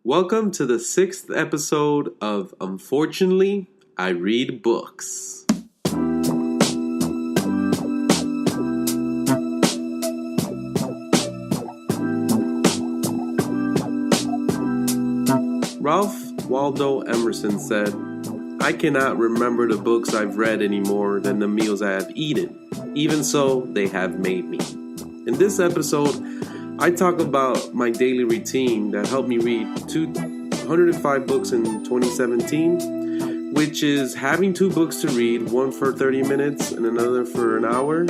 Welcome to the 6th episode of Unfortunately, I Read Books. Ralph Waldo Emerson said, "I cannot remember the books I've read any more than the meals I have eaten. Even so, they have made me." In this episode, I talk about my daily routine that helped me read 205 books in 2017, which is having 2 books to read, one for 30 minutes and another for an hour,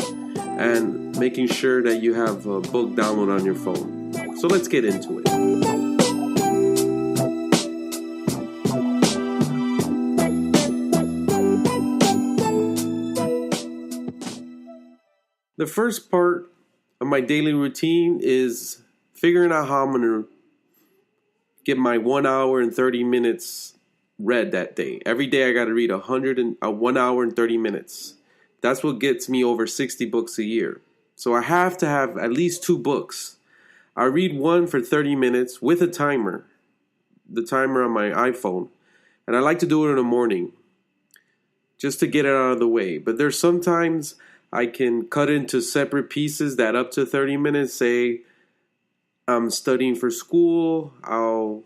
and making sure that you have a book download on your phone. So let's get into it. The first part of my daily routine is figuring out how I'm going to get my 1 hour and 30 minutes read that day. Every day I got to read 1 hour and 30 minutes. That's what gets me over 60 books a year. So I have to have at least 2 books. I read one for 30 minutes with a timer, the timer on my iPhone. And I like to do it in the morning just to get it out of the way. But there's sometimes I can cut into separate pieces that up to 30 minutes. Say I'm studying for school, I'll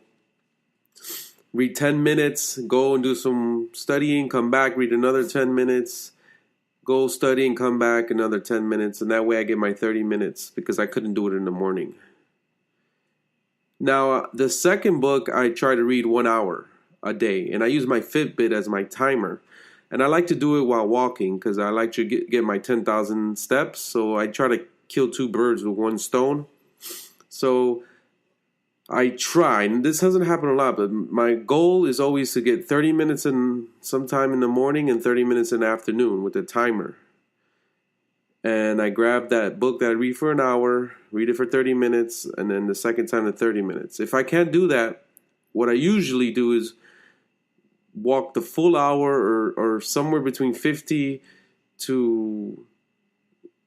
read 10 minutes, go and do some studying, come back, read another 10 minutes, go study and come back another 10 minutes. And that way I get my 30 minutes because I couldn't do it in the morning. Now, the second book, I try to read 1 hour a day. And I use my Fitbit as my timer. And I like to do it while walking because I like to get my 10,000 steps. So I try to kill 2 birds with 1 stone. So I try, and this hasn't happened a lot, but my goal is always to get 30 minutes in sometime in the morning and 30 minutes in the afternoon with a timer. And I grab that book that I read for an hour, read it for 30 minutes, and then the second time to 30 minutes. If I can't do that, what I usually do is walk the full hour or somewhere between 50 to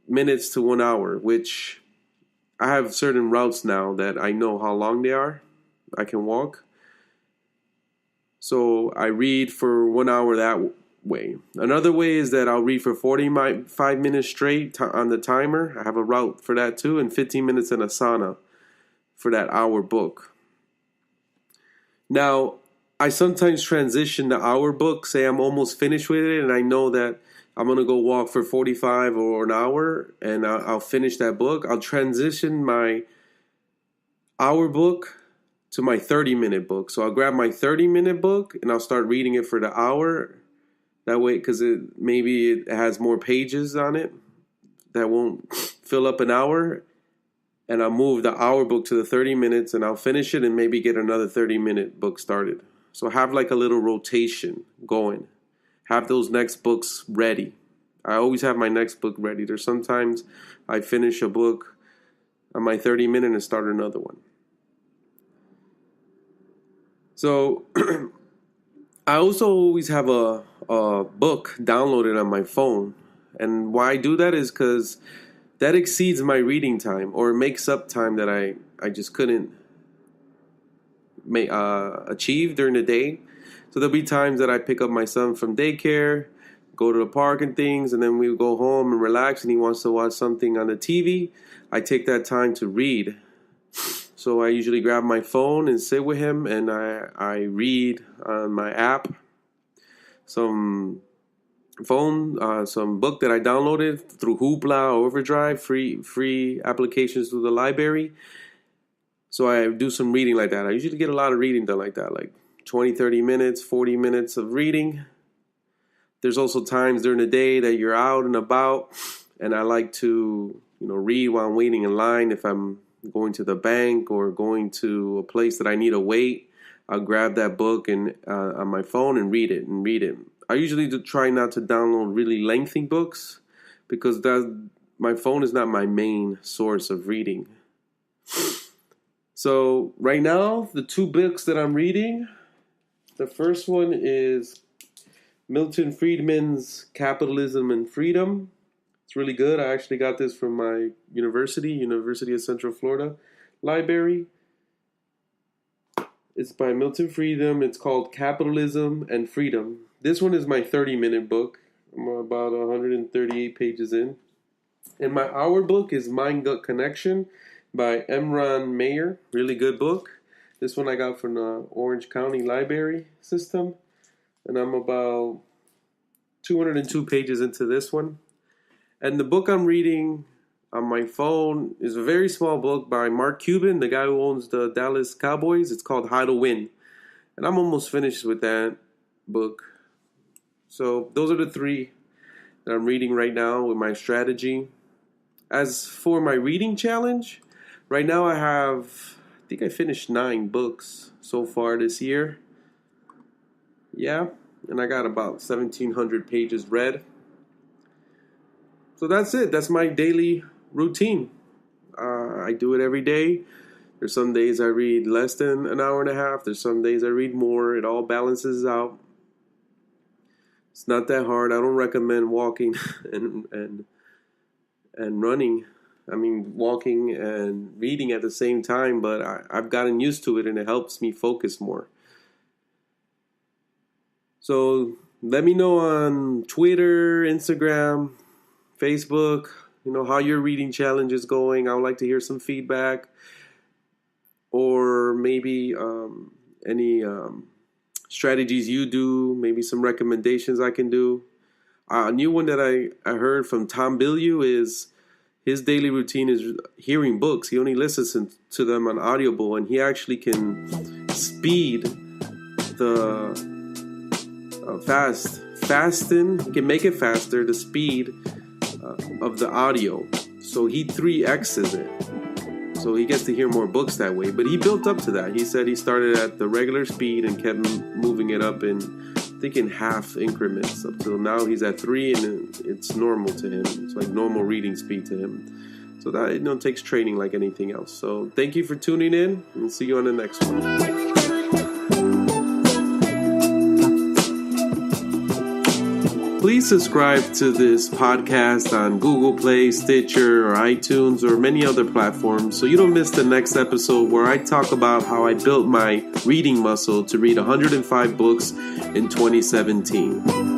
minutes to 1 hour, which I have certain routes now that I know how long they are. I can walk. So I read for 1 hour that way. Another way is that I'll read for 45 minutes straight on the timer. I have a route for that too, and 15 minutes in a sauna for that hour book. Now, I sometimes transition the hour book, say I'm almost finished with it, and I know that I'm going to go walk for 45 or an hour, and I'll finish that book. I'll transition my hour book to my 30-minute book. So I'll grab my 30-minute book, and I'll start reading it for the hour. That way, because maybe it has more pages on it that won't fill up an hour. And I'll move the hour book to the 30 minutes, and I'll finish it and maybe get another 30-minute book started. So have like a little rotation going. Have those next books ready. I always have my next book ready. There's sometimes I finish a book on my 30-minute and start another one. So I also always have a book downloaded on my phone. And why I do that is because that exceeds my reading time or makes up time that I just couldn't achieve during the day. So there'll be times that I pick up my son from daycare, go to the park and things, and then we go home and relax, and he wants to watch something on the TV. I take that time to read. So I usually grab my phone and sit with him, and I read on my app some book that I downloaded through Hoopla or Overdrive, free applications through the library. So I do some reading like that. I usually get a lot of reading done like that, like 20, 30 minutes, 40 minutes of reading. There's also times during the day that you're out and about, and I like to, read while I'm waiting in line. If I'm going to the bank or going to a place that I need to wait, I'll grab that book and on my phone and read it. I usually try not to download really lengthy books because my phone is not my main source of reading. So right now, the 2 books that I'm reading, the first one is Milton Friedman's Capitalism and Freedom. It's really good. I actually got this from my University of Central Florida library. It's by Milton Friedman. It's called Capitalism and Freedom. This one is my 30-minute book. I'm about 138 pages in. And my hour book is Mind-Gut-Connection by Emron Mayer. Really good book. This one I got from the Orange County Library System. And I'm about 202 pages into this one. And the book I'm reading on my phone is a very small book by Mark Cuban, the guy who owns the Dallas Cowboys. It's called How to Win. And I'm almost finished with that book. So those are the three that I'm reading right now with my strategy. As for my reading challenge, right now I think I finished 9 books so far this year. Yeah, and I got about 1,700 pages read. So that's it. That's my daily routine. I do it every day. There's some days I read less than an hour and a half. There's some days I read more. It all balances out. It's not that hard. I don't recommend walking and running. I mean, walking and reading at the same time, but I've gotten used to it and it helps me focus more. So let me know on Twitter, Instagram, Facebook, how your reading challenge is going. I would like to hear some feedback, or maybe any strategies you do, maybe some recommendations I can do. A new one that I heard from Tom Bilyeu is his daily routine is hearing books. He only listens to them on Audible, and he actually can speed the fasten. He can make it faster, the speed of the audio. So he 3X's it. So he gets to hear more books that way. But he built up to that. He said he started at the regular speed and kept moving it up in half increments up till now he's at 3, and it's normal to him. It's like normal reading speed to him. So that takes training like anything else. So thank you for tuning in, and see you on the next one. Please subscribe to this podcast on Google Play, Stitcher, or iTunes, or many other platforms so you don't miss the next episode where I talk about how I built my reading muscle to read 105 books in 2017.